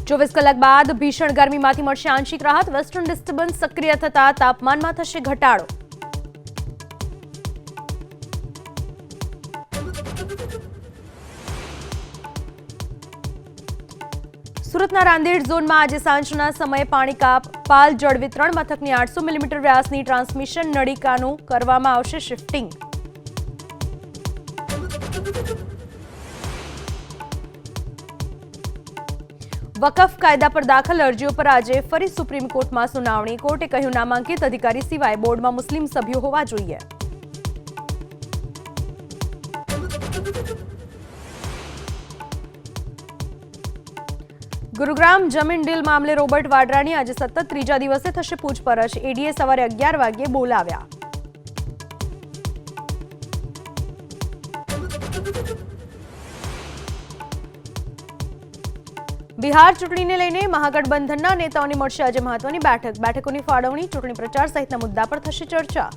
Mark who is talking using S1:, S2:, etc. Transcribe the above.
S1: 24 કલાક બાદ ભીષણ ગરમીમાંથી મળશે આંશિક રાહત। વેસ્ટર્ન ડિસ્ટર્બન્સ સક્રિય થતા તાપમાનમાં થશે ઘટાડો। સુરતના રાંદેર ઝોનમાં આજે સાંજના સમયે પાણી કાપ। પાલ જળ વિતરણ મથકની 800 મિલીમીટર વ્યાસની ટ્રાન્સમિશન નળિકાનું કરવામાં આવશે શિફ્ટિંગ। વકફ કાયદા પર દાખલ અરજીઓ પર આજે ફરી સુપ્રીમ કોર્ટમાં સુનાવણી। કોર્ટે કહ્યું, નામાંકિત અધિકારી સિવાય બોર્ડમાં મુસ્લિમ સભ્યો હોવા જોઈએ। ગુરુગ્રામ જમીન ડીલ મામલે રોબર્ટ વાડ્રાની આજે સતત ત્રીજા દિવસે થશે પૂછપરછ। ઈડીએ સવારે 11 વાગ્યે બોલાવ્યા। બિહાર ચૂંટણીને લઈને મહાગઠબંધનના નેતાઓની મળશે આજે મહત્વની બેઠક। બેઠકોની ફાળવણી, ચૂંટણી પ્રચાર સહિતના મુદ્દા પર થશે ચર્ચા।